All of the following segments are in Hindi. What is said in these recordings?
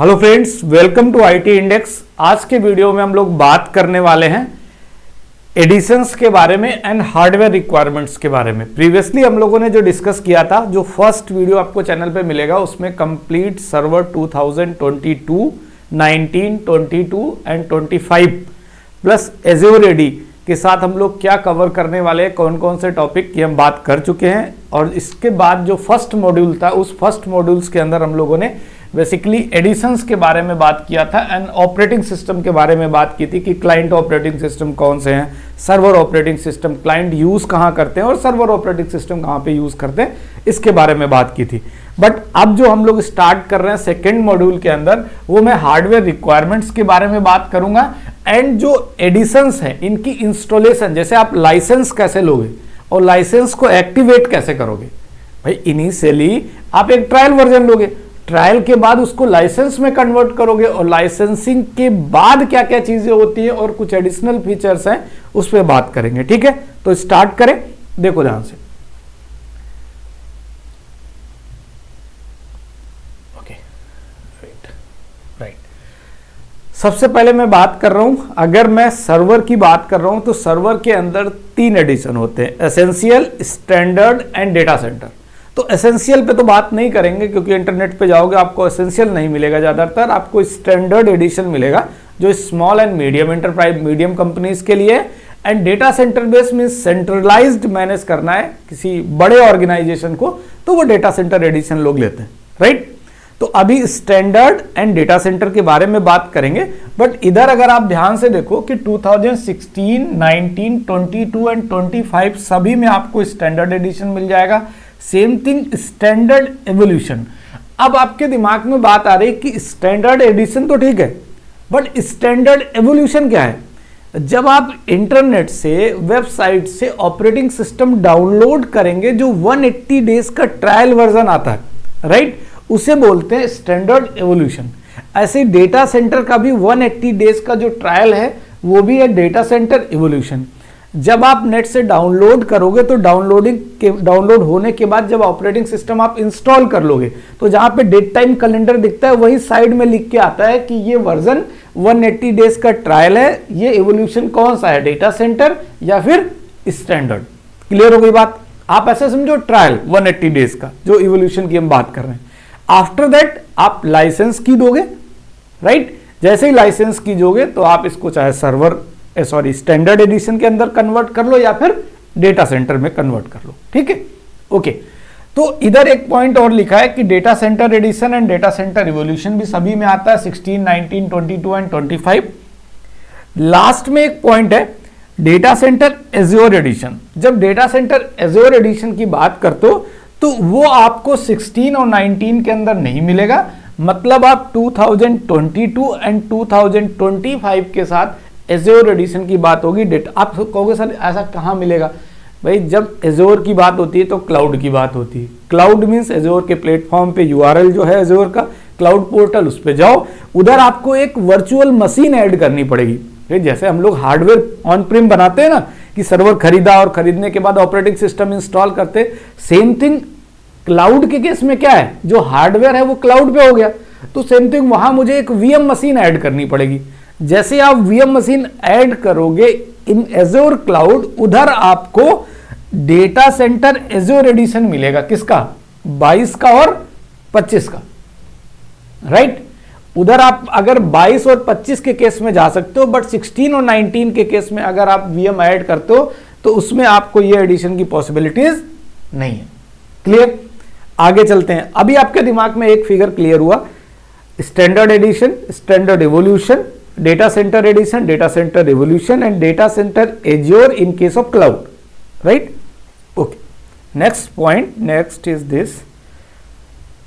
Hello friends, welcome to IT index. आज के वीडियो में हम लोग बात करने वाले हैं एडिशंस के बारे में एंड हार्डवेयर रिक्वायरमेंट्स के बारे में। प्रीवियसली हम लोगों ने जो डिस्कस किया था, जो फर्स्ट वीडियो आपको चैनल पे मिलेगा, उसमें complete server 2022, 19, 22 and 25 plus Azure AD के साथ हम लोग क्या कवर करने वाले हैं, कौन कौन से टॉपिक की हम बात कर चुके हैं। और इसके बाद जो फर्स्ट मॉड्यूल था, उस फर्स्ट मॉड्यूल्स के अंदर हम लोगों ने बेसिकली एडिशंस के बारे में बात किया था एंड ऑपरेटिंग सिस्टम के बारे में बात की थी कि क्लाइंट ऑपरेटिंग सिस्टम कौन से हैं, server operating system client use कहाँ करते हैं और सर्वर ऑपरेटिंग सिस्टम कहाँ पे यूज करते हैं, इसके बारे में बात की थी। बट अब जो हम लोग स्टार्ट कर रहे हैं सेकेंड मॉड्यूल के अंदर, वो मैं हार्डवेयर रिक्वायरमेंट्स के बारे में बात करूंगा एंड जो एडिशंस है इनकी इंस्टॉलेशन, जैसे आप लाइसेंस कैसे लोगे और लाइसेंस को एक्टिवेट कैसे करोगे। भाई इनिशियली आप एक ट्रायल वर्जन लोगे, ट्रायल के बाद उसको लाइसेंस में कन्वर्ट करोगे और लाइसेंसिंग के बाद क्या क्या चीजें होती है और कुछ एडिशनल फीचर्स हैं उस पर बात करेंगे। ठीक है, तो स्टार्ट करें, देखो ध्यान से। Okay, right. सबसे पहले मैं बात कर रहा हूं, अगर मैं सर्वर की बात कर रहा हूं तो सर्वर के अंदर 3 एडिशन होते हैं, essential, standard and data centre. तो एसेंशियल पे तो बात नहीं करेंगे क्योंकि इंटरनेट पे जाओगे आपको एसेंशियल नहीं मिलेगा, ज़्यादातर आपको स्टैंडर्ड एडिशन मिलेगा जो small and medium enterprise, medium companies के लिए। एंड डेटा सेंटर बेस में सेंट्रलाइज्ड मैनेज करना है किसी बड़े ऑर्गेनाइजेशन को, तो वो डेटा सेंटर एडिशन लोग लेते हैं, राइट। तो अभी स्टैंडर्ड एंड डेटा सेंटर के बारे में बात करेंगे। बट इधर अगर आप ध्यान से देखो कि 2016, 19, 22 एंड 25 सभी में आपको स्टैंडर्ड एडिशन मिल जाएगा। Same thing standard evolution. अब आपके दिमाग में बात आ रही है कि स्टैंडर्ड एडिशन तो ठीक है, बट स्टैंडर्ड एवोल्यूशन क्या है। जब आप इंटरनेट से, वेबसाइट से ऑपरेटिंग सिस्टम डाउनलोड करेंगे, जो 180 डेज का ट्रायल वर्जन आता है, राइट, उसे बोलते हैं स्टैंडर्ड एवोल्यूशन। ऐसे डेटा सेंटर का भी 180 डेज का जो ट्रायल है वो भी है डेटा सेंटर एवोल्यूशन। जब आप नेट से डाउनलोड करोगे तो डाउनलोड होने के बाद जब ऑपरेटिंग सिस्टम आप इंस्टॉल कर लोगे तो जहां पे डेट टाइम कैलेंडर दिखता है वही साइड में लिख के आता है कि ये वर्जन 180 डेज का ट्रायल है, ये एवोल्यूशन कौन सा है, डेटा सेंटर या फिर स्टैंडर्ड। क्लियर हो गई बात। आप ऐसे समझो ट्रायल 180 डेज का जो एवोल्यूशन की हम बात कर रहे हैं। आफ्टर दैट आप लाइसेंस की दोगे, राइट। जैसे ही लाइसेंस की दोगे तो आप इसको चाहे स्टैंडर्ड एडिशन के अंदर कन्वर्ट कर लो या फिर डेटा सेंटर में कन्वर्ट कर लो। ठीक है, ओके। तो इधर एक पॉइंट और लिखा है कि data center edition and data center revolution भी सभी में आता है, 16, 19, 22 एंड 25। लास्ट में एक पॉइंट है डेटा सेंटर एज़्योर एडिशन। जब डेटा सेंटर एज़्योर एडिशन की बात करते हो तो वो आपको 16 और 19 के अंदर नहीं मिलेगा। मतलब आप 2022 एंड 2025 के साथ एज़्योर एडिशन की बात होगी। डेटा आप कहोगे सर ऐसा कहाँ मिलेगा। भाई जब एज़्योर की बात होती है तो क्लाउड की बात होती है। क्लाउड मीन्स एज़्योर के प्लेटफॉर्म पे यूआरएल जो है एज़्योर का क्लाउड पोर्टल, उस पे जाओ, उधर आपको एक वर्चुअल मशीन ऐड करनी पड़ेगी। जैसे हम लोग हार्डवेयर ऑन प्रीम बनाते हैं ना कि सर्वर खरीदा और खरीदने के बाद ऑपरेटिंग सिस्टम इंस्टॉल करते, सेम थिंग क्लाउड के केस में क्या है, जो हार्डवेयर है वो क्लाउड पे हो गया, तो सेम थिंग वहां मुझे एक वीएम मशीन ऐड करनी पड़ेगी। जैसे आप वीएम मशीन ऐड करोगे इन एज़्योर क्लाउड, उधर आपको डेटा सेंटर एज़्योर एडिशन मिलेगा। किसका, 22 का और 25 का, राइट। उधर आप अगर 22 और 25 के केस में जा सकते हो, बट 16 और 19 के केस में अगर आप वीएम ऐड करते हो तो उसमें आपको ये एडिशन की पॉसिबिलिटीज नहीं है। क्लियर, आगे चलते हैं। अभी आपके दिमाग में एक फिगर क्लियर हुआ, standard edition, standard evolution, data center edition, data center evolution and data center Azure in case of cloud, right. Okay, next point, next is this,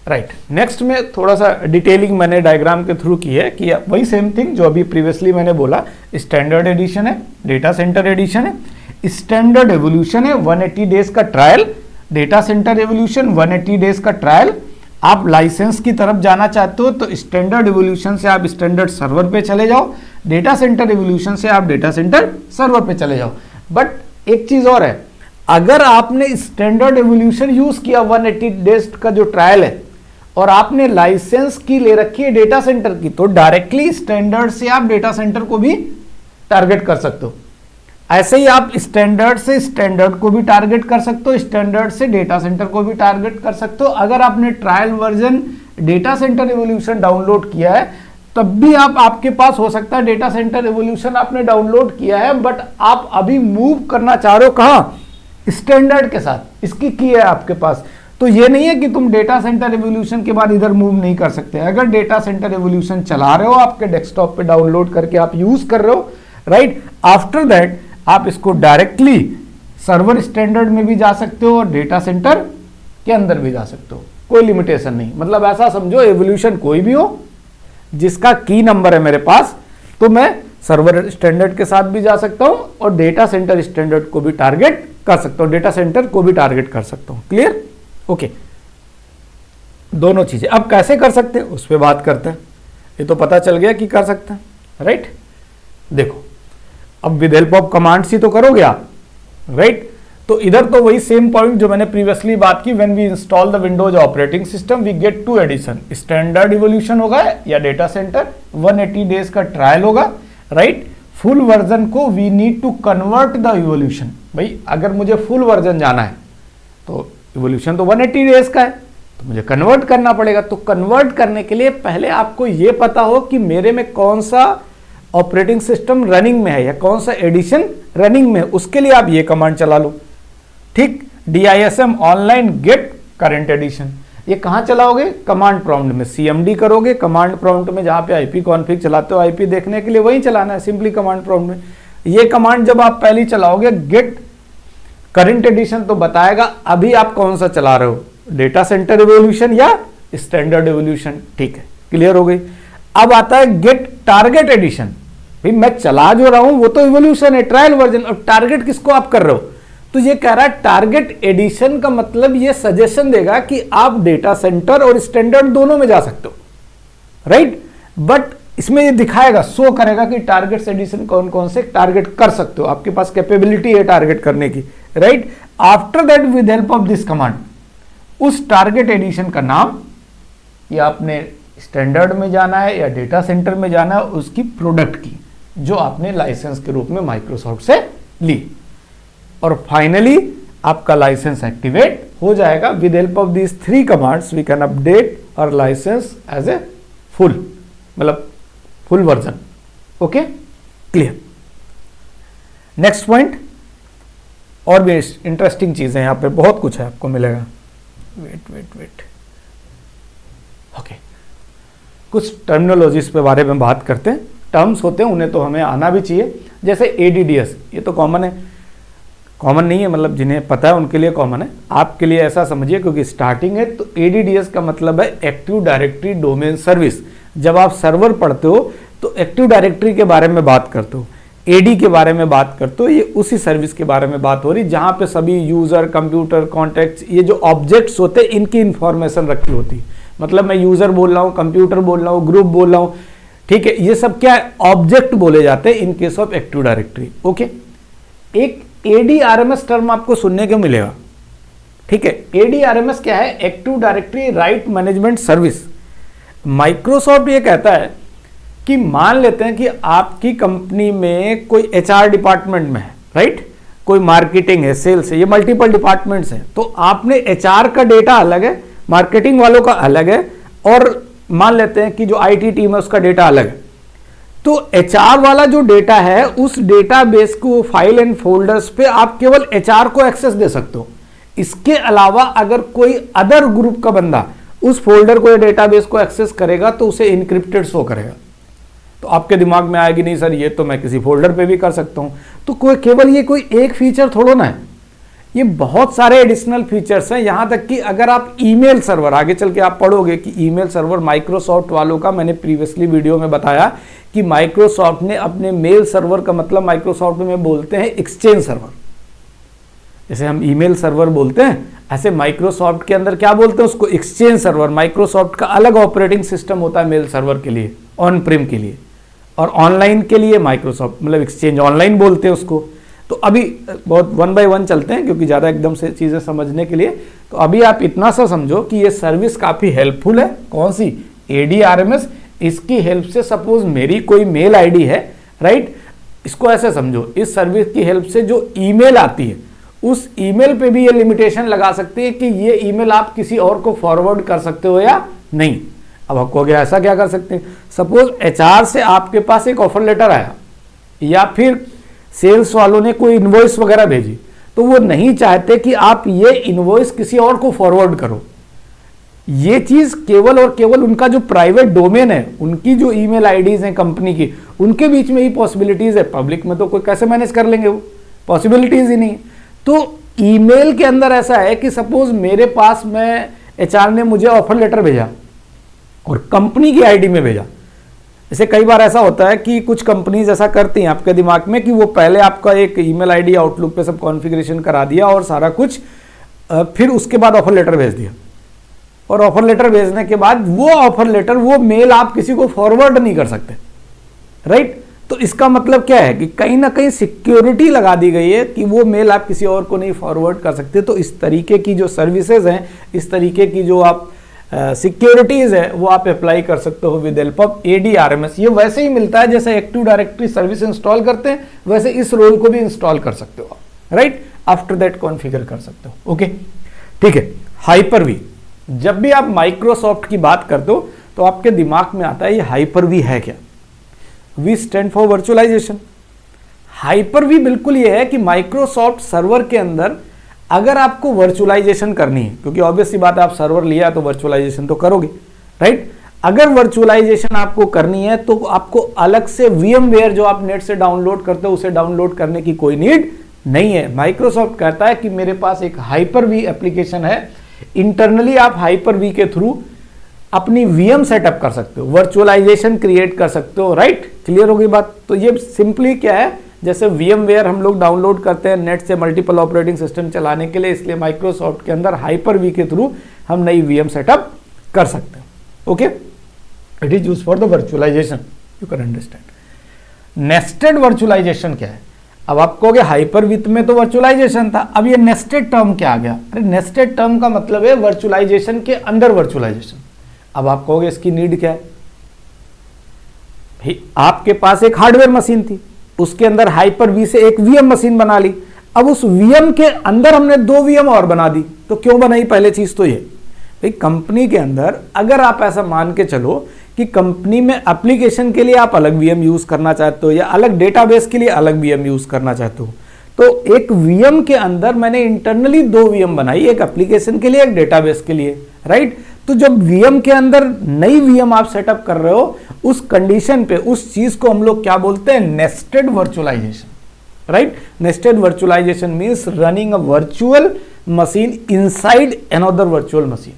right. Next में थोड़ा सा डिटेलिंग मैंने डायग्राम के थ्रू की है कि वही सेम थिंग जो अभी प्रीवियसली मैंने बोला, स्टैंडर्ड एडिशन है, डेटा सेंटर एडिशन है, स्टैंडर्ड एवोल्यूशन है 180 डेज का trial, data center evolution 180 days का ट्रायल। आप लाइसेंस की तरफ जाना चाहते हो तो स्टैंडर्ड एवोल्यूशन से आप स्टैंडर्ड सर्वर पे चले जाओ, डेटा सेंटर एवोल्यूशन से आप डेटा सेंटर सर्वर पे चले जाओ। बट एक चीज और है, अगर आपने स्टैंडर्ड एवोल्यूशन यूज किया 180 डेज का जो ट्रायल है और आपने लाइसेंस की ले रखी है डेटा सेंटर की, तो डायरेक्टली स्टैंडर्ड से आप डेटा सेंटर को भी टारगेट कर सकते हो। ऐसे ही आप स्टैंडर्ड से स्टैंडर्ड को भी टारगेट कर सकते हो, स्टैंडर्ड से डेटा सेंटर को भी टारगेट कर सकते हो। अगर आपने trial version data center evolution download किया है तब भी आपके पास हो सकता है डेटा सेंटर एवोल्यूशन आपने डाउनलोड किया है, बट आप अभी मूव करना चाह रहे हो कहाँ, स्टैंडर्ड के साथ, इसकी की है आपके पास। तो ये नहीं है कि तुम डेटा सेंटर एवोल्यूशन के बाद इधर मूव नहीं कर सकते। अगर डेटा सेंटर एवोल्यूशन चला रहे हो, आपके डेस्कटॉप पे डाउनलोड करके आप यूज कर रहे हो, राइट, आफ्टर दैट आप इसको डायरेक्टली सर्वर स्टैंडर्ड में भी जा सकते हो और डेटा सेंटर के अंदर भी जा सकते हो, कोई लिमिटेशन नहीं। मतलब ऐसा समझो एवोल्यूशन कोई भी हो जिसका की नंबर है मेरे पास, तो मैं सर्वर स्टैंडर्ड के साथ भी जा सकता हूं और डेटा सेंटर स्टैंडर्ड को भी टारगेट कर सकता हूं, डेटा सेंटर को भी टारगेट कर सकता हूं। क्लियर? ओके, दोनों चीजें। अब कैसे कर सकते हैं उस पर बात करते हैं। ये तो पता चल गया कि कर सकते हैं, राइट। देखो, अब विद हेल्प ऑफ कमांड्स ही तो करोगे आप, राइट। तो इधर तो वही सेम पॉइंट जो मैंने प्रीवियसली बात की, when we install the Windows operating system we get 2 edition, standard evolution होगा या डेटा सेंटर, 180 डेज का ट्रायल होगा, राइट। फुल वर्जन को we need to convert the evolution. भाई अगर मुझे फुल वर्जन जाना है तो इवोल्यूशन तो 180 डेज का है, तो मुझे कन्वर्ट करना पड़ेगा। तो कन्वर्ट करने के लिए पहले आपको यह पता हो कि मेरे में कौन सा ऑपरेटिंग सिस्टम रनिंग में है या कौन सा एडिशन रनिंग में है, उसके लिए आप ये कमांड चला लो, ठीक। DISM online get current edition, ये कहां चलाओगे, कमांड प्रॉम्प्ट में। CMD करोगे कमांड प्रॉम्प्ट में, जहां पे IP कॉन्फ़िग चलाते हो, IP देखने के लिए वही चलाना है, सिंपली कमांड प्रॉम्प्ट में। ये कमांड जब आप पहली चलाओगे गेट करंट एडिशन, तो बताएगा अभी आप कौन सा चला रहे हो, डेटा सेंटर एवोल्यूशन या स्टैंडर्ड एवोल्यूशन, ठीक है, क्लियर हो गई। अब आता है गेट टारगेट एडिशन। भाई मैं चला जो रहा हूं वो तो इवोल्यूशन है, ट्रायल वर्जन, और टारगेट किसको आप कर रहे हो, तो ये कह रहा है टारगेट एडिशन का मतलब ये सजेशन देगा कि आप डेटा सेंटर और स्टैंडर्ड दोनों में जा सकते हो, राइट। बट इसमें ये दिखाएगा, शो करेगा कि टारगेट एडिशन कौन कौन से टारगेट कर सकते हो, आपके पास कैपेबिलिटी है टारगेट करने की, right. After that with help of this command, उस टारगेट एडिशन का नाम, या आपने स्टैंडर्ड में जाना है या डेटा सेंटर में जाना है, उसकी प्रोडक्ट की जो आपने लाइसेंस के रूप में माइक्रोसॉफ्ट से ली, और फाइनली आपका लाइसेंस एक्टिवेट हो जाएगा। With help of these 3 commands we can update और लाइसेंस एज ए फुल, मतलब full version. Okay, clear. Next point, और भी इंटरेस्टिंग चीजें यहां पे बहुत कुछ है, आपको मिलेगा। वेट ओके, कुछ टर्मिनोलॉजीज पे बारे में बात करते हैं। टर्म्स होते हैं, उन्हें तो हमें आना भी चाहिए, जैसे ADDS, ये तो कॉमन है, कॉमन नहीं है, मतलब जिन्हें पता है उनके लिए कॉमन है, आपके लिए ऐसा समझिए क्योंकि स्टार्टिंग है। तो ADDS का मतलब है एक्टिव डायरेक्टरी डोमेन सर्विस। जब आप सर्वर पढ़ते हो तो एक्टिव डायरेक्टरी के बारे में बात करते हो, AD के बारे में बात करते हो, ये उसी सर्विस के बारे में बात हो रही जहां पे सभी यूजर, कंप्यूटर, कॉन्टैक्ट्स, ये जो ऑब्जेक्ट्स होते हैं इनकी इंफॉर्मेशन रखी होती। मतलब मैं यूजर बोल रहा हूं, कंप्यूटर बोल रहा हूं, ग्रुप बोल रहा हूं, ठीक है, ये सब क्या है, ऑब्जेक्ट बोले जाते हैं इन case of active directory. Okay, एक ADRMS टर्म आपको सुनने को मिलेगा, ठीक है। ADRMS क्या है, active directory right management service. Microsoft ये कहता है कि मान लेते हैं कि आपकी कंपनी में कोई HR डिपार्टमेंट में है, राइट, कोई मार्केटिंग है, सेल्स है, ये मल्टीपल डिपार्टमेंट्स हैं, तो आपने HR का डेटा अलग है, मार्केटिंग वालों का अलग है, और मान लेते हैं कि जो IT टीम है उसका डेटा अलग है। तो HR वाला जो डेटा है उस डेटाबेस को फाइल एंड फोल्डर्स पे आप केवल HR को एक्सेस दे सकते हो। इसके अलावा अगर कोई अदर ग्रुप का बंदा उस फोल्डर को या डेटाबेस को एक्सेस करेगा तो उसे इनक्रिप्टेड शो करेगा। तो आपके दिमाग में आएगी नहीं सर ये तो मैं किसी फोल्डर पे भी कर सकता हूं, तो कोई केवल ये कोई एक फीचर थोड़ा ना है, ये बहुत सारे एडिशनल फीचर्स हैं। यहां तक कि अगर आप ईमेल सर्वर, आगे चल के आप पढ़ोगे कि ईमेल सर्वर माइक्रोसॉफ्ट वालों का, मैंने प्रीवियसली वीडियो में बताया कि माइक्रोसॉफ्ट ने अपने मेल सर्वर का मतलब माइक्रोसॉफ्ट में बोलते हैं एक्सचेंज सर्वर, जैसे हम ईमेल सर्वर बोलते हैं ऐसे माइक्रोसॉफ्ट के अंदर क्या बोलते हैं उसको, एक्सचेंज सर्वर। माइक्रोसॉफ्ट का अलग ऑपरेटिंग सिस्टम होता है मेल सर्वर के लिए, ऑन प्रिम के लिए, और ऑनलाइन के लिए माइक्रोसॉफ्ट मतलब एक्सचेंज ऑनलाइन बोलते हैं उसको। तो अभी बहुत 1 by 1 चलते हैं क्योंकि ज़्यादा एकदम से चीज़ें समझने के लिए। तो तो अभी आप इतना सा समझो कि ये सर्विस काफ़ी हेल्पफुल है। कौन सी? ADRMS। इसकी हेल्प से सपोज मेरी कोई मेल आईडी है, राइट, इसको ऐसे समझो, इस सर्विस की हेल्प से जो ईमेल आती है उस ईमेल पे भी ये लिमिटेशन लगा सकती है कि ये ईमेल आप किसी और को फॉरवर्ड कर सकते हो या नहीं। अब आपको क्या ऐसा क्या कर सकते हैं, सपोज HR से आपके पास एक ऑफर लेटर आया या फिर सेल्स वालों ने कोई इनवॉइस वगैरह भेजी, तो वो नहीं चाहते कि आप ये इनवॉइस किसी और को फॉरवर्ड करो। ये चीज केवल और केवल उनका जो प्राइवेट डोमेन है, उनकी जो ईमेल आईडीज हैं कंपनी की, उनके बीच में ही पॉसिबिलिटीज है। पब्लिक में तो कोई कैसे मैनेज कर लेंगे, वो पॉसिबिलिटीज ही नहीं है। तो ईमेल के अंदर ऐसा है कि सपोज मेरे पास में HR ने मुझे ऑफर लेटर भेजा और कंपनी की आईडी में भेजा। जैसे कई बार ऐसा होता है कि कुछ कंपनीज ऐसा करती हैं आपके दिमाग में कि वो पहले आपका एक ईमेल आईडी आउटलुक पे सब कॉन्फ़िगरेशन करा दिया और सारा कुछ, फिर उसके बाद ऑफर लेटर भेज दिया, और ऑफर लेटर भेजने के बाद वो ऑफर लेटर, वो मेल आप किसी को फॉरवर्ड नहीं कर सकते, राइट। तो इसका मतलब क्या है कि कहीं ना कहीं सिक्योरिटी लगा दी गई है कि वो मेल आप किसी और को नहीं फॉरवर्ड कर सकते। तो इस तरीके की जो सर्विसेज हैं, इस तरीके की जो आप सिक्योरिटीज है, वो आप अप्लाई कर सकते हो विद हेल्प ऑफ ADRMS। ये वैसे ही मिलता है जैसे एक्टिव डायरेक्टरी सर्विस इंस्टॉल करते हैं, वैसे इस रोल को भी इंस्टॉल कर सकते हो आप, राइट। आफ्टर दैट कॉन्फ़िगर कर सकते हो। ओके, ठीक है। हाइपर-V, जब भी आप माइक्रोसॉफ्ट की बात करते हो तो आपके दिमाग में आता है ये हाइपर-V है क्या? V stand for virtualization. Hyper V बिल्कुल ये है कि माइक्रोसॉफ्ट सर्वर के अंदर अगर आपको वर्चुअलाइजेशन करनी है, क्योंकि ऑब्वियस सी बात है, आप सर्वर लिया तो वर्चुअलाइजेशन तो करोगे, राइट। अगर वर्चुअलाइजेशन आपको करनी है तो आपको अलग से VMware जो आप नेट से डाउनलोड करते हो उसे डाउनलोड करने की कोई नीड नहीं है। माइक्रोसॉफ्ट कहता है कि मेरे पास एक हाइपर-V एप्लीकेशन है, इंटरनली आप हाइपर-V के थ्रू अपनी VM सेटअप कर सकते हो, वर्चुअलाइजेशन क्रिएट कर सकते हो, राइट। क्लियर हो गई बात? तो ये सिंपली क्या है, जैसे VMware हम लोग डाउनलोड करते हैं नेट से मल्टीपल ऑपरेटिंग सिस्टम चलाने के लिए, इसलिए माइक्रोसॉफ्ट के अंदर हाइपर-V के थ्रू हम नई VM सेटअप कर सकते हैं। Okay, it is use for the virtualization, you can understand. Nested virtualization क्या है? अब आप कहोगे हाइपर-V में तो वर्चुअलाइजेशन था, अब ये नेस्टेड टर्म क्या आ गया? अरे नेस्टेड टर्म का मतलब है वर्चुअलाइजेशन के अंदर वर्चुअलाइजेशन। अब आप कहोगे इसकी नीड क्या है? आपके पास एक हार्डवेयर मशीन थी, उसके अंदर हाइपर-V से एक VM मशीन बना ली, अब उस VM के अंदर हमने 2 VM और बना दी। तो क्यों बनाई? पहले चीज तो ये भाई, कंपनी के अंदर अगर आप ऐसा मान के चलो कि कंपनी में एप्लीकेशन के लिए आप अलग VM यूज करना चाहते हो या अलग डेटाबेस के लिए अलग VM यूज करना चाहते हो, तो एक VM के अंदर मैंने इंटरनली 2 VM बनाई, एक एप्लीकेशन के लिए एक डेटाबेस के लिए, राइट। तो जब VM के अंदर नई VM आप सेटअप कर रहे हो, उस कंडीशन पे उस चीज को हम लोग क्या बोलते हैं? Nested virtualization, right. Nested virtualization means running a virtual machine inside another virtual machine.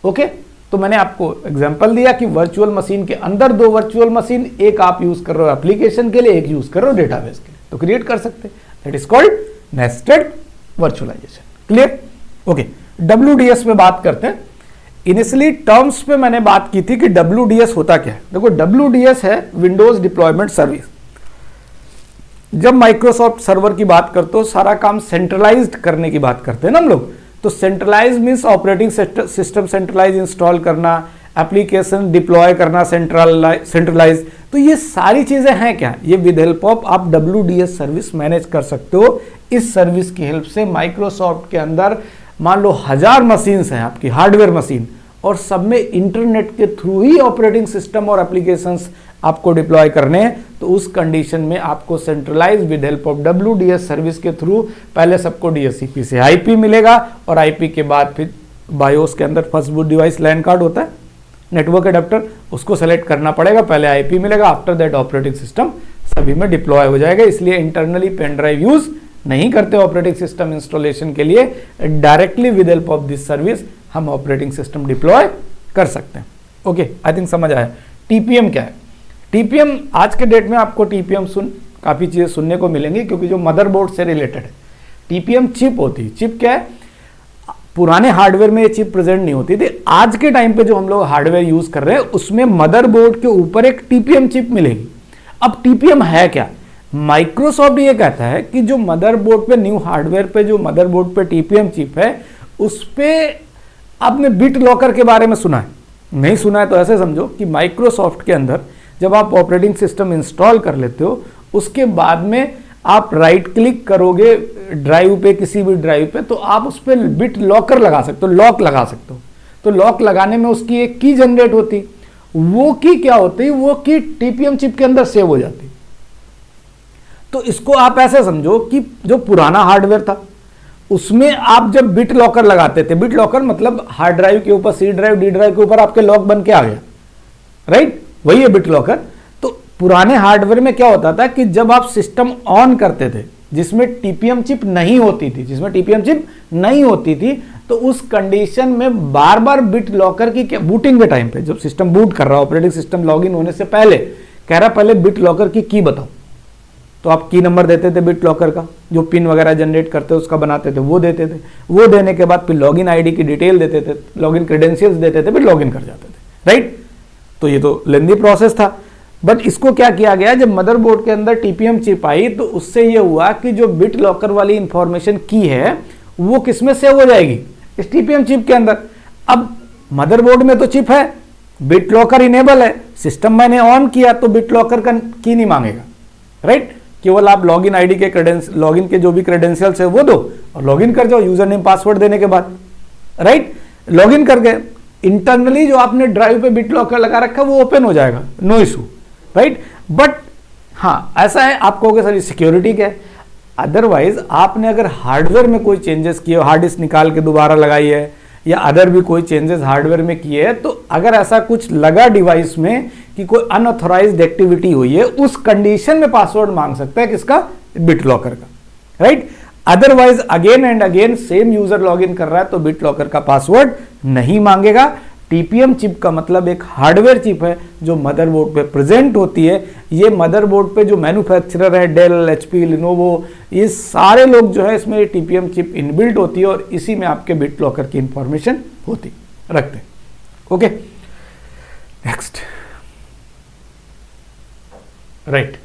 Okay, तो मैंने आपको एग्जांपल दिया कि वर्चुअल मशीन के अंदर 2 वर्चुअल मशीन, एक आप यूज कर रहे हो एप्लीकेशन के लिए, एक यूज कर रहे हो डेटाबेस के लिए, तो क्रिएट कर सकते हैं। That is called nested virtualization. Clear? Okay, WDS पे बात करते हैं। इनिशियली टर्म्स पे मैंने बात की थी कि WDS होता क्या है। देखो, WDS है विंडोज डिप्लॉयमेंट सर्विस। जब माइक्रोसॉफ्ट सर्वर की बात करते हो, सारा काम सेंट्रलाइज्ड करने की बात करते हैं ना हम लोग। तो centralize means operating system centralize install करना, एप्लीकेशन डिप्लॉय करना सेंट्रलाइज। तो ये सारी चीजें हैं क्या? ये विद हेल्प ऑफ आप WDS सर्विस मैनेज कर सकते हो। इस सर्विस की हेल्प से माइक्रोसॉफ्ट के अंदर मान लो 1000 मशीन्स हैं आपकी हार्डवेयर मशीन, और सब में इंटरनेट के थ्रू ही ऑपरेटिंग सिस्टम और एप्लीकेशंस आपको डिप्लॉय करने हैं। तो उस कंडीशन में आपको centralize with help of WDS service के थ्रू पहले सबको DHCP से IP मिलेगा, और IP के बाद फिर बायोस के अंदर फर्स्ट बूट डिवाइस लैन कार्ड होता है, नेटवर्क एडेप्टर, उसको सेलेक्ट करना पड़ेगा, पहले IP मिलेगा, आफ्टर दैट ऑपरेटिंग सिस्टम सभी में डिप्लॉय हो जाएगा। इसलिए इंटरनली पेन ड्राइव यूज नहीं करते ऑपरेटिंग सिस्टम इंस्टॉलेशन के लिए, directly with help of this service हम ऑपरेटिंग सिस्टम डिप्लॉय कर सकते हैं। ओके, आई थिंक समझ आया। TPM क्या है? TPM आज के डेट में आपको TPM काफी चीजें सुनने को मिलेंगी, क्योंकि जो मदरबोर्ड से रिलेटेड है। TPM चिप होती है। चिप क्या है? पुराने हार्डवेयर में ये चिप प्रेजेंट नहीं होती थी। आज के टाइम पे जो हम लोग हार्डवेयर यूज कर रहे हैं उसमें मदरबोर्ड के ऊपर एक TPM चिप मिलेगी। अब TPM है क्या? माइक्रोसॉफ्ट ये कहता है कि जो मदरबोर्ड पे, न्यू हार्डवेयर पे जो मदरबोर्ड पे TPM चिप है, उस पर आपने बिट लॉकर के बारे में सुना है? नहीं सुना है तो ऐसे समझो कि माइक्रोसॉफ्ट के अंदर जब आप ऑपरेटिंग सिस्टम इंस्टॉल कर लेते हो, उसके बाद में आप राइट क्लिक करोगे ड्राइव पे, किसी भी ड्राइव पे, तो आप उस पर बिट लॉकर लगा सकते हो, लॉक लगा सकते हो। तो लॉक लगाने में उसकी एक की जनरेट होती, वो की क्या होती, वो की टीपीएम चिप के अंदर सेव हो जाती। तो इसको आप ऐसे समझो कि जो पुराना हार्डवेयर था उसमें आप जब बिट लॉकर लगाते थे, बिट लॉकर मतलब हार्ड ड्राइव के ऊपर, सी ड्राइव, डी ड्राइव के ऊपर आपके लॉक बन के आ गया, राइट, वही है बिट लॉकर। तो पुराने हार्डवेयर में क्या होता था कि जब आप सिस्टम ऑन करते थे जिसमें टीपीएम चिप नहीं होती थी, तो उस कंडीशन में बार बार बिट लॉकर की बूटिंग के टाइम पे, जब सिस्टम बूट कर रहा है, ऑपरेटिंग सिस्टम लॉगिन होने से पहले कह रहा पहले बिट लॉकर की बताओ, तो आप की नंबर देते थे बिट लॉकर का, जो पिन वगैरह जनरेट करते उसका बनाते थे वो देते थे, वो देने के बाद फिर लॉगिन आईडी की डिटेल देते थे, लॉगिन क्रेडेंशियल्स देते थे, फिर लॉगिन कर जाते थे, राइट। तो ये तो लेंदी प्रोसेस था। बट इसको क्या किया गया, जब मदरबोर्ड के अंदर टीपीएम चिप आई तो उससे ये हुआ कि जो बिट लॉकर वाली इंफॉर्मेशन की है वो किसमें सेव हो जाएगी, इस टीपीएम चिप के अंदर। अब मदरबोर्ड में तो चिप है, बिट लॉकर इनेबल है, सिस्टम मैंने ऑन किया तो बिट लॉकर का की नहीं मांगेगा, राइट। केवल आप लॉगिन आईडी के लॉगिन के जो भी क्रेडेंशियल्स है वो दो और लॉगिन कर जाओ यूजर नेम पासवर्ड देने के बाद, राइट। लॉगिन कर गए, इंटरनली जो आपने ड्राइव पे बिट लॉकर लगा रखा वो ओपन हो जाएगा, नो इशू, राइट। बट हाँ ऐसा है, आप कहोगे सर सिक्योरिटी क्या है, अदरवाइज आपने अगर हार्डवेयर में कोई चेंजेस किए, हार्ड डिस्क निकाल के दोबारा लगाई है या अदर भी कोई चेंजेस हार्डवेयर में किए हैं, तो अगर ऐसा कुछ लगा डिवाइस में कि कोई अनऑथोराइज्ड एक्टिविटी हुई है, उस कंडीशन में पासवर्ड मांग सकता है किसका, बिट लॉकर का, right. Otherwise again and again same user login कर रहा है तो बिट लॉकर का पासवर्ड नहीं मांगेगा। टीपीएम चिप का मतलब एक हार्डवेयर चिप है जो मदरबोर्ड पे प्रेजेंट होती है। ये मदरबोर्ड पे जो मैन्युफैक्चरर है, डेल, एचपी, लिनोवो, ये सारे लोग जो है इसमें टीपीएम चिप इनबिल्ट होती है और इसी में आपके बिट लॉकर की इंफॉर्मेशन होती रखते हैं। Okay, next, right.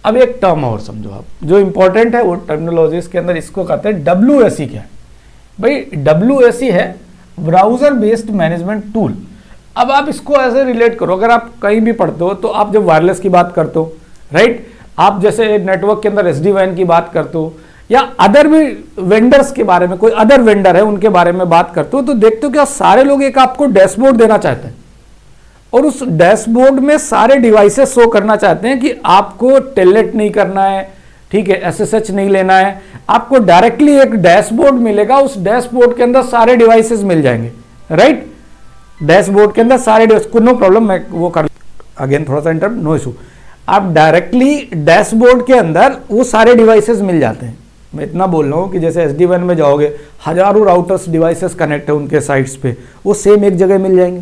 अब एक टर्म और समझो आप, जो इंपॉर्टेंट है वो टर्मिनोलॉजीज के अंदर इसको कहते हैं WAC। क्या है भाई, WAC है ब्राउजर बेस्ड मैनेजमेंट टूल। अब आप इसको ऐसे रिलेट करो, अगर आप कहीं भी पढ़ते हो तो आप जब वायरलेस की बात करते हो, राइट, आप जैसे नेटवर्क के अंदर SD-WAN की बात करते हो या अदर भी वेंडर्स के बारे में, कोई अदर वेंडर है उनके बारे में बात करते हो, तो देखते हो क्या सारे लोग एक आपको डैशबोर्ड देना चाहते हैं और उस डैशबोर्ड में सारे डिवाइसेस शो करना चाहते हैं कि आपको टेलनेट नहीं करना है, ठीक है, SSH नहीं लेना है, आपको डायरेक्टली एक डैशबोर्ड मिलेगा, उस डैशबोर्ड के अंदर सारे डिवाइसेस मिल जाएंगे, राइट। डैशबोर्ड के अंदर सारे डिवाइस को, नो प्रॉब्लम, मैं वो कर अगेन थोड़ा सा इंटरप्ट, नो इशू। आप डायरेक्टली डैशबोर्ड के अंदर वो सारे डिवाइसेस मिल जाते हैं। मैं इतना बोल रहा हूँ कि जैसे SD-WAN में जाओगे, हजारों राउटर्स डिवाइसेस कनेक्ट है उनके साइट्स पे, वो सेम एक जगह मिल जाएंगे,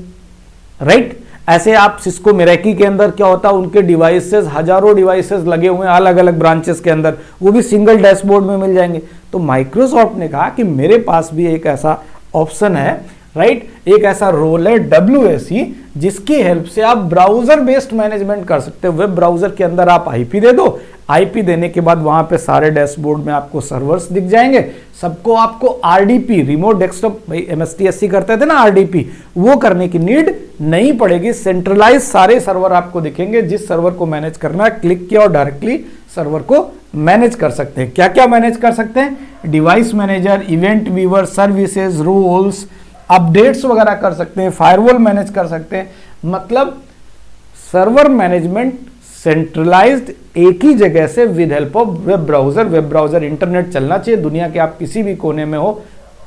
राइट। ऐसे आप सिस्को मेरेकी के अंदर क्या होता है, उनके डिवाइसेस, हजारों डिवाइसेस लगे हुए हैं अलग अलग ब्रांचेस के अंदर, वो भी सिंगल डैशबोर्ड में मिल जाएंगे। तो माइक्रोसॉफ्ट ने कहा कि मेरे पास भी एक ऐसा ऑप्शन है, राइट, एक ऐसा रोल है WAC, जिसकी हेल्प से आप ब्राउजर बेस्ड मैनेजमेंट कर सकते हो। वेब ब्राउजर के अंदर आप IP दे दो, IP देने के बाद वहां पे सारे डैशबोर्ड में आपको सर्वर्स दिख जाएंगे, सबको आपको RDP, रिमोट डेस्कटॉप, भाई MSTSC करते थे ना RDP, वो करने की नीड नहीं पड़ेगी। सेंट्रलाइज सारे सर्वर आपको दिखेंगे, जिस सर्वर को मैनेज करना है क्लिक किया और डायरेक्टली सर्वर को मैनेज कर सकते हैं। क्या क्या मैनेज कर सकते हैं, device manager, event viewer, services, roles, updates वगैरह कर सकते हैं, फायरवॉल मैनेज कर सकते हैं। मतलब सर्वर मैनेजमेंट सेंट्रलाइज्ड एक ही जगह से with help of web browser. Web browser internet चलना चाहिए दुनिया के, आप किसी भी कोने में हो,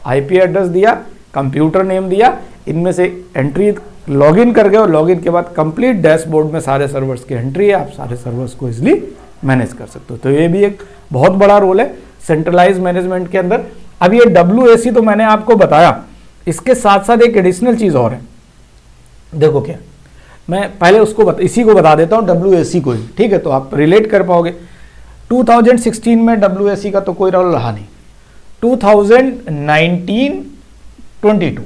IP एड्रेस दिया, कंप्यूटर नेम दिया, इनमें से एंट्री लॉगिन कर गए और लॉगिन के बाद कंप्लीट डैशबोर्ड में सारे सर्वर्स की एंट्री है, आप सारे सर्वर्स को इजिली मैनेज कर सकते हो। तो ये भी एक बहुत बड़ा रोल है सेंट्रलाइज मैनेजमेंट के अंदर। अब ये WAC तो मैंने आपको बताया, इसके साथ साथ एक एडिशनल चीज और है, देखो क्या, मैं पहले उसको इसी को बता देता हूं, WAC को ही, ठीक है, तो आप रिलेट कर पाओगे। 2016 में WAC का तो कोई रोल रहा नहीं, 2019-22,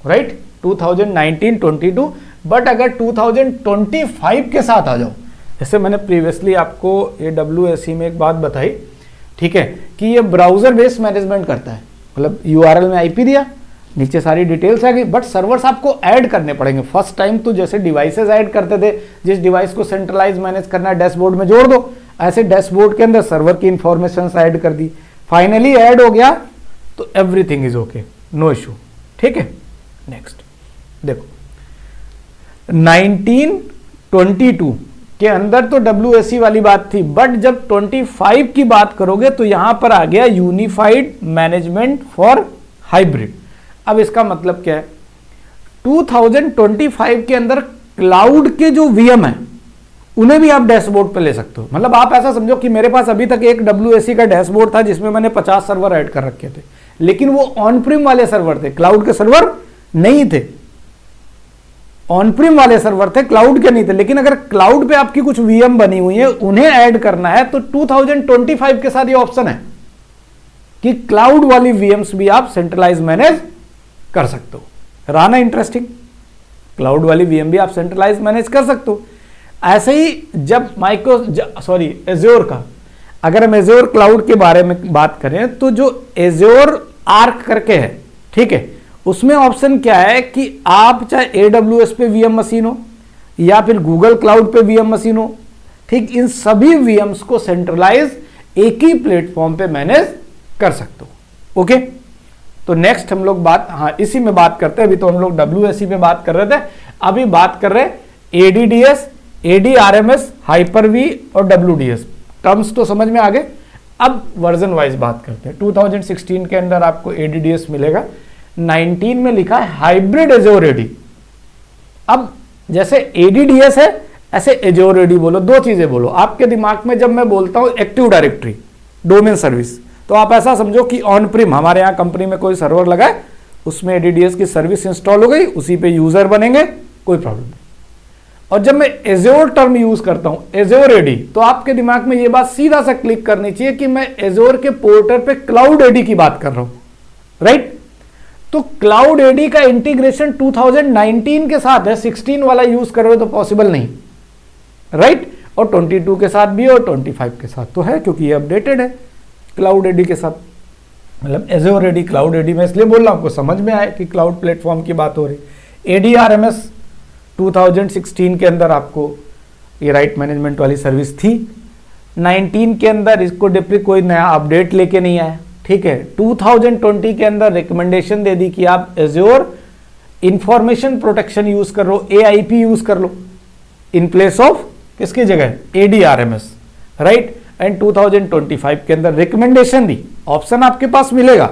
राइट, 2019-22, बट अगर 2025 के साथ आ जाओ, जैसे मैंने प्रीवियसली आपको ये WAC में एक बात बताई, ठीक है, कि ये ब्राउजर बेस्ड मैनेजमेंट करता है। मतलब URL में IP दिया, नीचे सारी डिटेल्स आ गई, बट सर्वर्स आपको ऐड करने पड़ेंगे। फर्स्ट टाइम तो जैसे डिवाइसेस ऐड करते थे, जिस डिवाइस को सेंट्रलाइज मैनेज करना है डैशबोर्ड में जोड़ दो, ऐसे डैशबोर्ड के अंदर सर्वर की इंफॉर्मेशन ऐड कर दी, फाइनली ऐड हो गया तो everything is okay, no issue. ठीक है, नेक्स्ट देखो 1922 के अंदर तो WAC वाली बात थी, बट जब 25 की बात करोगे तो यहां पर आ गया यूनिफाइड मैनेजमेंट फॉर हाइब्रिड। अब इसका मतलब क्या है, 2025 के अंदर क्लाउड के जो VM है उन्हें भी आप डैशबोर्ड पे ले सकते हो। मतलब आप ऐसा समझो कि मेरे पास अभी तक एक WAC का डैशबोर्ड था जिसमें मैंने 50 सर्वर ऐड कर रखे थे, लेकिन वो ऑन प्रिम वाले सर्वर थे, क्लाउड के सर्वर नहीं थे। ऑन प्रिम वाले सर्वर थे, क्लाउड के नहीं थे। लेकिन अगर क्लाउड पे आपकी कुछ VM बनी हुई है, उन्हें ऐड करना है तो 2025 के साथ ये ऑप्शन है कि क्लाउड वाली VMs भी आप सेंट्रलाइज मैनेज कर सकते हो। रहा ना इंटरेस्टिंग, क्लाउड वाली VM भी आप सेंट्रलाइज मैनेज कर सकते हो। ऐसे ही जब एज्योर का, अगर हम एज्योर क्लाउड के बारे में बात करें तो जो एज्योर आर्क करके है, ठीक है, उसमें ऑप्शन क्या है कि आप चाहे AWS पे VM मशीन हो या फिर गूगल क्लाउड पे VM मशीन हो, ठीक, इन सभी VMs को सेंट्रलाइज एक ही प्लेटफॉर्म पे मैनेज कर सकते हो। ओके, तो नेक्स्ट हम लोग इसी में बात करते हैं। अभी तो हम लोग WAC में बात कर रहे थे, अभी बात कर रहे हैं ADDS, ADRMS, Hyper-V और WDS। टर्म्स तो समझ में आ गए। अब वर्जन वाइज बात करते हैं। 2016 के अंदर आपको ADDS मिलेगा, 19 में लिखा है हाइब्रिड एज्योर AD। अब जैसे ADDS है ऐसे एज्योर AD बोलो, दो चीजें बोलो आपके दिमाग में। जब मैं बोलता हूं एक्टिव डायरेक्टरी डोमेन सर्विस, तो आप ऐसा समझो कि ऑन प्रिम हमारे यहाँ कंपनी में कोई सर्वर लगा है, उसमें ADDS की सर्विस इंस्टॉल हो गई, उसी पे यूजर बनेंगे, कोई प्रॉब्लम नहीं। और जब मैं एज्योर टर्म यूज करता हूं एज्योर AD, तो आपके दिमाग में यह बात सीधा सा क्लिक करनी चाहिए कि मैं एज्योर के पोर्टल पे क्लाउड AD की बात कर रहा हूं, राइट। तो क्लाउड AD का इंटीग्रेशन 2019 के साथ है, 16 वाला यूज करोगे तो पॉसिबल नहीं, राइट। और 22 के साथ भी और 25 के साथ तो है, क्योंकि ये अपडेटेड है क्लाउड AD के साथ। मतलब एज्योर AD क्लाउड AD में इसलिए बोल रहा हूं, आपको समझ में आए कि क्लाउड प्लेटफॉर्म की बात हो रही। ADRMS 2016 के अंदर आपको ये राइट मैनेजमेंट वाली सर्विस थी, 19 के अंदर इसको डिप्ली कोई नया अपडेट लेके नहीं आया, ठीक है। 2020 के अंदर रिकमेंडेशन दे दी कि आप एज्योर इंफॉर्मेशन प्रोटेक्शन यूज कर लो, AIP यूज कर लो इन प्लेस ऑफ किसकी जगह, ADRMS, राइट। एंड 2025 के अंदर रिकमेंडेशन दी, ऑप्शन आपके पास मिलेगा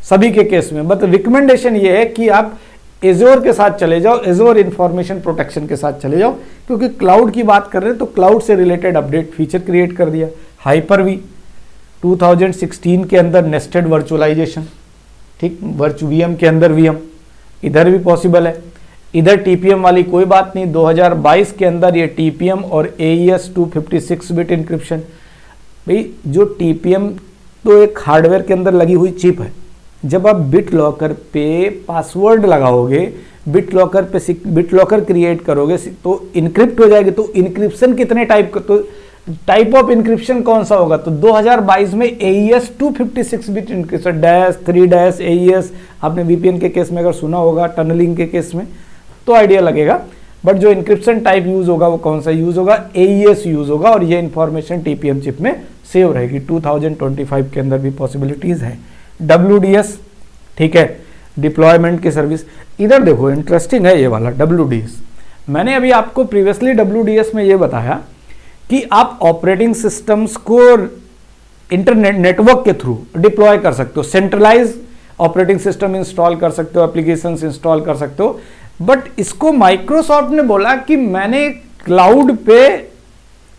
सभी के केस में, बट रिकमेंडेशन ये है कि आप एज्योर के साथ चले जाओ, एज्योर इंफॉर्मेशन प्रोटेक्शन के साथ चले जाओ, क्योंकि क्लाउड की बात कर रहे हैं तो क्लाउड से रिलेटेड अपडेट फीचर क्रिएट कर दिया। Hyper-V 2016 के अंदर नेस्टेड वर्चुअलाइजेशन, ठीक, VM के अंदर VM, इधर भी पॉसिबल है। इधर TPM वाली कोई बात नहीं, 2022 के अंदर ये TPM और AES 256 बिट इंक्रिप्शन। भाई जो TPM तो एक हार्डवेयर के अंदर लगी हुई चिप है, जब आप बिट लॉकर पे पासवर्ड लगाओगे, बिट लॉकर क्रिएट करोगे तो इनक्रिप्ट हो जाएगी। तो इनक्रिप्शन कितने टाइप का, तो टाइप ऑफ इंक्रिप्शन कौन सा होगा, तो 2022 में AES 256 बिट इंक्रिप्शन, -3 AES, आपने VPN के केस में अगर सुना होगा, टनलिंग के केस में तो आइडिया लगेगा। बट जो इंक्रिप्शन टाइप यूज होगा वो कौन सा यूज होगा, AES यूज होगा, और ये इंफॉर्मेशन TPM चिप में सेव रहेगी। 2025 के अंदर भी पॉसिबिलिटीज है। WDS, ठीक है, डिप्लॉयमेंट की सर्विस। इधर देखो इंटरेस्टिंग है ये वाला WDS। मैंने अभी आपको प्रीवियसली WDS में ये बताया कि आप ऑपरेटिंग सिस्टम्स को इंटरनेट नेटवर्क के थ्रू डिप्लॉय कर सकते हो, सेंट्रलाइज ऑपरेटिंग सिस्टम इंस्टॉल कर सकते हो, एप्लीकेशंस इंस्टॉल कर सकते हो। बट इसको माइक्रोसॉफ्ट ने बोला कि मैंने क्लाउड पे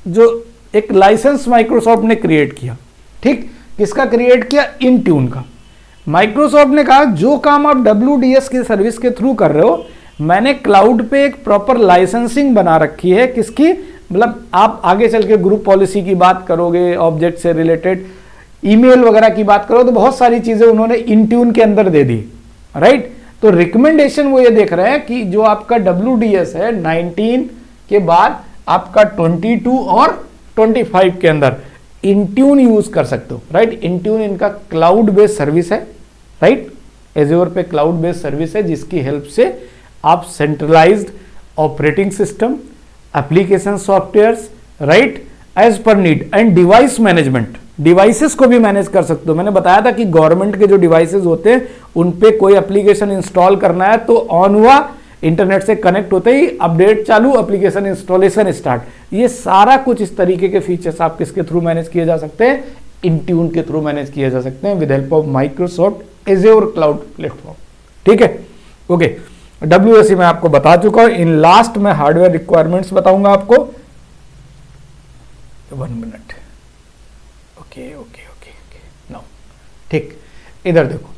जो एक लाइसेंस माइक्रोसॉफ्ट ने क्रिएट किया, ठीक, किसका क्रिएट किया, इंट्यून का। माइक्रोसॉफ्ट ने कहा जो काम आप WDS की सर्विस के थ्रू कर रहे हो, मैंने क्लाउड पे एक प्रॉपर लाइसेंसिंग बना रखी है, किसकी, मतलब आप आगे चल के ग्रुप पॉलिसी की बात करोगे, ऑब्जेक्ट से रिलेटेड ईमेल वगैरह की बात करो, तो बहुत सारी चीजें उन्होंने इंट्यून के अंदर दे दी, राइट। तो रिकमेंडेशन वो ये देख रहे हैं कि जो आपका WDS है 19 के बाद आपका 22 और 25 के अंदर इंट्यून यूज कर सकते हो, राइट। इंट्यून इनका क्लाउड बेस्ड सर्विस है, राइट। एज्योर पे क्लाउड बेस्ड सर्विस है जिसकी हेल्प से आप centralized operating system, application softwares, right, as per need and device management, devices को भी मैनेज कर सकते हो। मैंने बताया था कि गवर्नमेंट के जो डिवाइसेस होते हैं उन पे कोई एप्लीकेशन इंस्टॉल करना है तो ऑन हुआ, इंटरनेट से कनेक्ट होते ही अपडेट चालू, एप्लीकेशन इंस्टॉलेशन स्टार्ट। ये सारा कुछ इस तरीके के फीचर्स आप किसके थ्रू मैनेज किए जा सकते हैं? इंट्यून के थ्रू मैनेज किए जा सकते हैं with help of Microsoft azure cloud platform. ठीक है, ओके। WSC मैं आपको बता चुका हूं। इन लास्ट में हार्डवेयर रिक्वायरमेंट्स बताऊंगा आपको। 1 minute. Okay okay okay okay now ठीक, इधर देखो,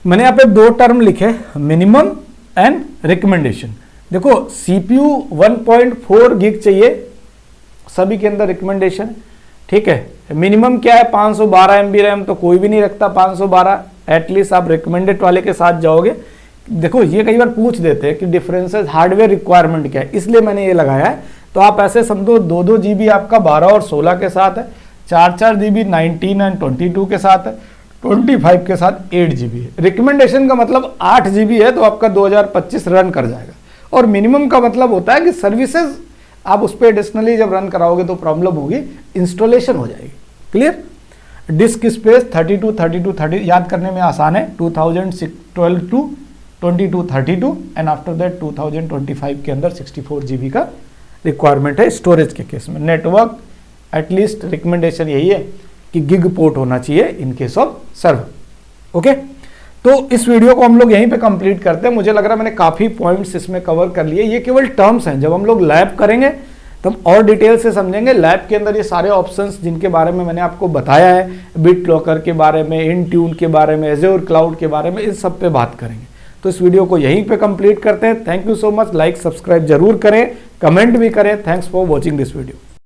मैंने यहाँ पे 2 टर्म लिखे, मिनिमम एंड रिकमेंडेशन। देखो CPU 1.4 गिग चाहिए, सभी के अंदर रिकमेंडेशन। ठीक है, मिनिमम क्या है? 512 MB रैम तो कोई भी नहीं रखता 512, एटलीस्ट आप रिकमेंडेड वाले के साथ जाओगे। देखो ये कई बार पूछ देते हैं कि डिफरेंसेस हार्डवेयर रिक्वायरमेंट क्या है, इसलिए मैंने ये लगाया है। तो आप ऐसे समझो 2-2 GB आपका 12 और 16 के साथ है, 4-4 GB 19 एंड 22 के साथ है, 25 के साथ 8 GB है। रिकमेंडेशन का मतलब 8 GB है तो आपका 2025 रन कर जाएगा। और मिनिमम का मतलब होता है कि सर्विसेज आप उस पर एडिशनली जब रन कराओगे तो प्रॉब्लम होगी, इंस्टॉलेशन हो जाएगी। क्लियर? डिस्क स्पेस 32 याद करने में आसान है, 2012 टू 2232 एंड आफ्टर दैट 2025 के अंदर 64 GB का रिक्वायरमेंट है स्टोरेज के केस में। नेटवर्क एटलीस्ट रिकमेंडेशन यही है कि गिग पोर्ट होना चाहिए इन केस ऑफ सर्वर। ओके, तो इस वीडियो को हम लोग यहीं पे कंप्लीट करते हैं। मुझे लग रहा है मैंने काफ़ी पॉइंट्स इसमें कवर कर लिए। ये केवल टर्म्स हैं, जब हम लोग लैब करेंगे तो हम और डिटेल से समझेंगे। लैब के अंदर ये सारे ऑप्शंस जिनके बारे में मैंने आपको बताया है, बिट लॉकर के बारे में, इंट्यून के बारे में, एज्योर क्लाउड के बारे में, इन सब पे बात करेंगे। तो इस वीडियो को यहीं पे कंप्लीट करते हैं। Thank you so much. Like subscribe जरूर करें, कमेंट भी करें। Thanks for watching this video.